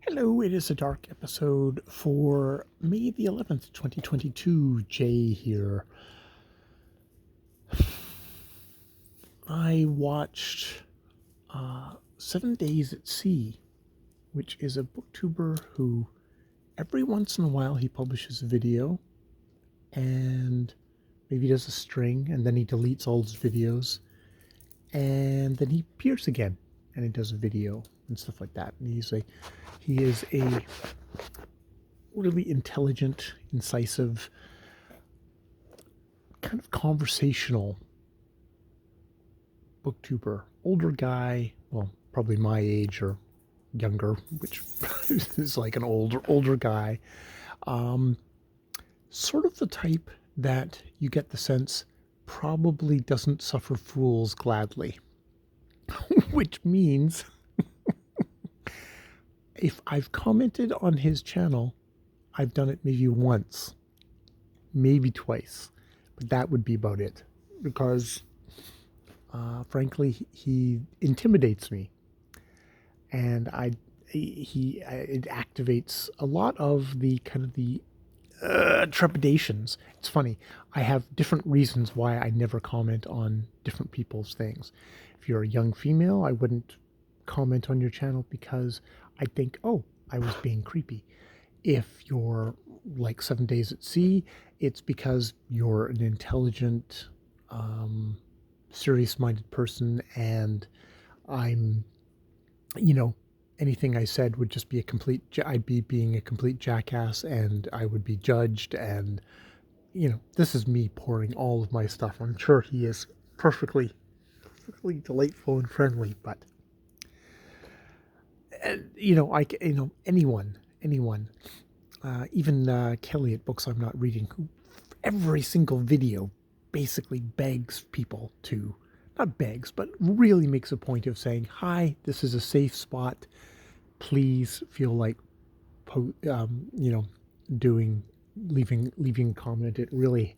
Hello, it is a dark episode for May the 11th, 2022. Jay here. I watched 7 Days at Sea, which is a booktuber who every once in a while he publishes a video and maybe does a string and then he deletes all his videos and then he appears again and he does a video and stuff like that. And he is a really intelligent, incisive, kind of conversational booktuber. Older guy, well, probably my age or younger, which is like an older guy. Um, Sort of the type that you get the sense probably doesn't suffer fools gladly, which means if I've commented on his channel, I've done it maybe once, maybe twice, but that would be about it because frankly, he intimidates me, and it activates a lot of the kind of the trepidations. It's funny. I have different reasons why I never comment on different people's things. If you're a young female, I wouldn't comment on your channel because I think, oh, I was being creepy. If you're like 7 Days at Sea, it's because you're an intelligent, serious-minded person, and I'm, you know, anything I said would just be I'd be being a complete jackass, and I would be judged. And this is me pouring all of my stuff. I'm sure he is perfectly delightful and friendly, but anyone, even Kelly at Books I'm Not Reading, who every single video basically begs people to, not begs, but really makes a point of saying, hi, this is a safe spot. Please feel like, doing, leaving a comment. It really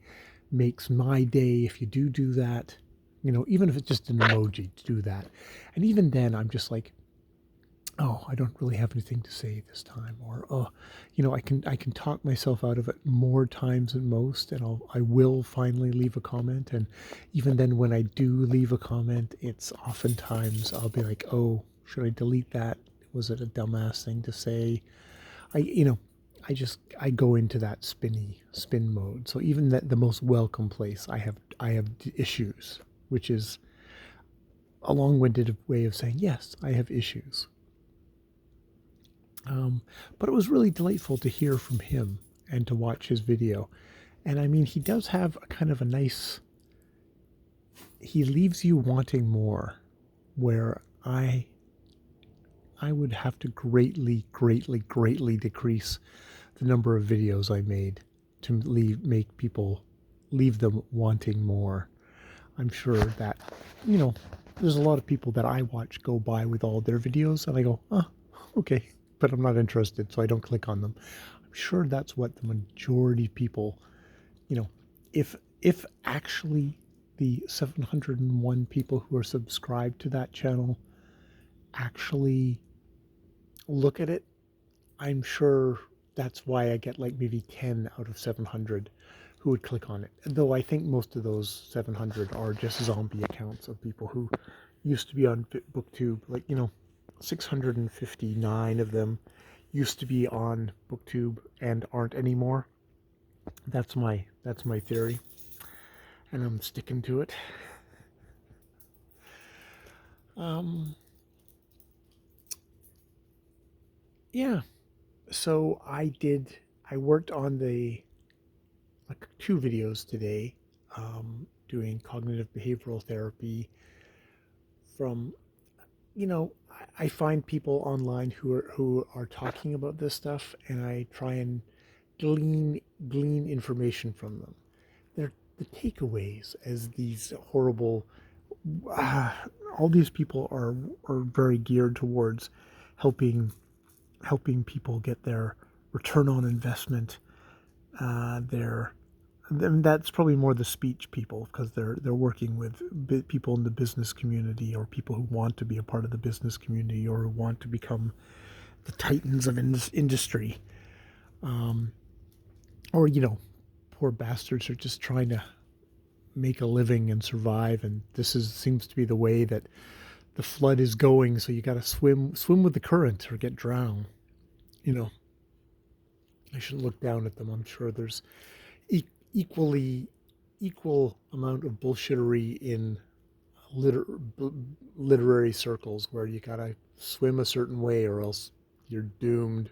makes my day if you do that. Even if it's just an emoji, to do that. And even then, I'm just like, oh, I don't really have anything to say this time, or oh, I can talk myself out of it more times than most, and I will finally leave a comment. And even then, when I do leave a comment, it's oftentimes I'll be like, oh, should I delete that? Was it a dumbass thing to say? I go into that spin mode. So even the most welcome place, I have issues, which is a long-winded way of saying yes, I have issues. But it was really delightful to hear from him and to watch his video. And I mean, he does have a kind of a nice, he leaves you wanting more, where I would have to greatly decrease the number of videos I made to make people leave them wanting more. I'm sure that, there's a lot of people that I watch go by with all their videos and I go, oh, okay, but I'm not interested, so I don't click on them. I'm sure that's what the majority of people, if actually the 701 people who are subscribed to that channel actually look at it, I'm sure that's why I get like maybe 10 out of 700 who would click on it. Though I think most of those 700 are just zombie accounts of people who used to be on BookTube. Like, 659 of them used to be on BookTube and aren't anymore. That's my theory, and I'm sticking to it. Yeah. So I worked on like 2 videos today, doing cognitive behavioral therapy from, I find people online who are talking about this stuff, and I try and glean information from them. They're the takeaways as these horrible, all these people are very geared towards helping people get their return on investment. And that's probably more the speech people, because they're working with people in the business community, or people who want to be a part of the business community, or who want to become the titans of industry, or poor bastards are just trying to make a living and survive, and this seems to be the way that the flood is going. So you got to swim with the current or get drowned. You know, I shouldn't look down at them. I'm sure there's equally equal amount of bullshittery in liter- literary circles where you gotta swim a certain way or else you're doomed.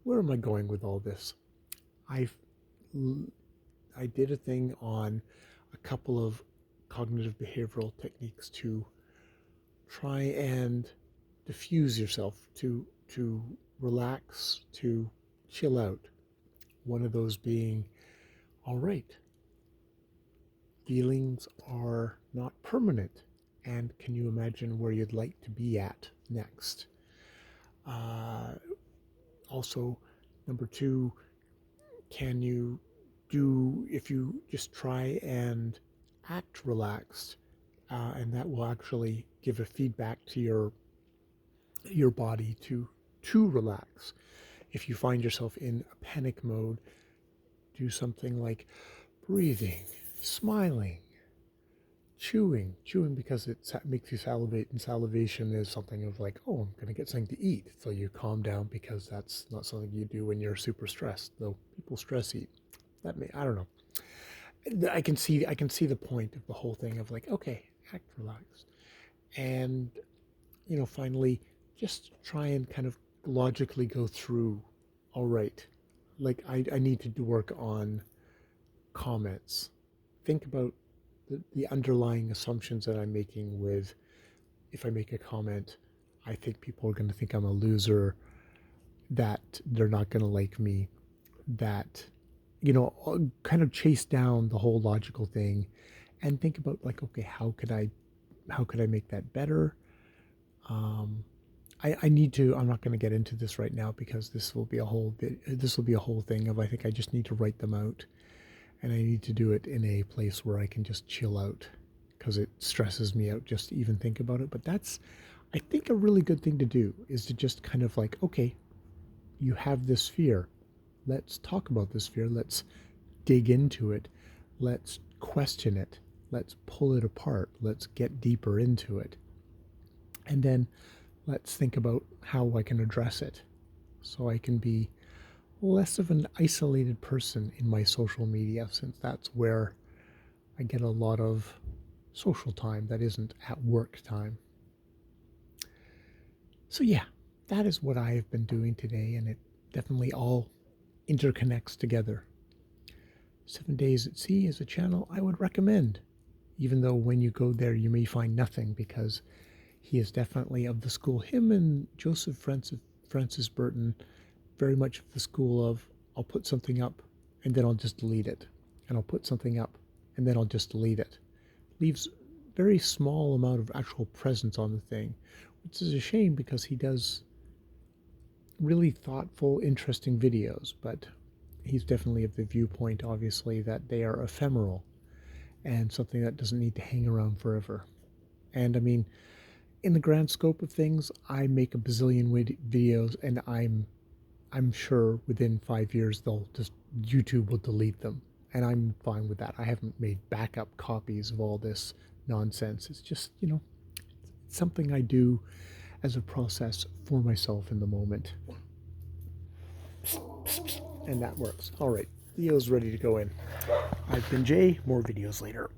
Where am I going with all this? I I did a thing on a couple of cognitive behavioral techniques to try and diffuse yourself, to relax, to chill out. One of those being, all right, feelings are not permanent, and can you imagine where you'd like to be at next? Uh, Also, number two, can you if you just try and act relaxed, and that will actually give a feedback to your body to relax. If you find yourself in a panic mode, do something like breathing, smiling, chewing because it makes you salivate, and salivation is something of like, oh, I'm gonna get something to eat, so you calm down because that's not something you do when you're super stressed. Though people stress eat. I don't know. I can see the point of the whole thing of like, okay, act relaxed, and finally, just try and kind of logically go through. All right, like I need to work on comments. Think about the underlying assumptions that I'm making with, if I make a comment, I think people are going to think I'm a loser, that they're not going to like me, that, kind of chase down the whole logical thing and think about like, okay, how could I make that better? Um, I need to, I'm not going to get into this right now because this will be a whole thing of, I think I just need to write them out, and I need to do it in a place where I can just chill out because it stresses me out just to even think about it. But that's, I think, a really good thing to do is to just kind of like, okay, you have this fear. Let's talk about this fear. Let's dig into it. Let's question it. Let's pull it apart. Let's get deeper into it. And then let's think about how I can address it so I can be less of an isolated person in my social media, since that's where I get a lot of social time that isn't at work time. So, yeah, that is what I have been doing today, and it definitely all interconnects together. 7 Days at Sea is a channel I would recommend, even though when you go there you may find nothing, because he is definitely of the school, him and Joseph Francis Burton, very much of the school of, I'll put something up and then I'll just delete it. And I'll put something up and then I'll just delete it. Leaves very small amount of actual presence on the thing, which is a shame because he does really thoughtful, interesting videos, but he's definitely of the viewpoint, obviously, that they are ephemeral and something that doesn't need to hang around forever. And I mean, in the grand scope of things, I make a bazillion videos, and I'm sure within 5 years YouTube will delete them, and I'm fine with that. I haven't made backup copies of all this nonsense. It's just something I do as a process for myself in the moment, and that works. All right, video's ready to go in. I've been Jay. More videos later.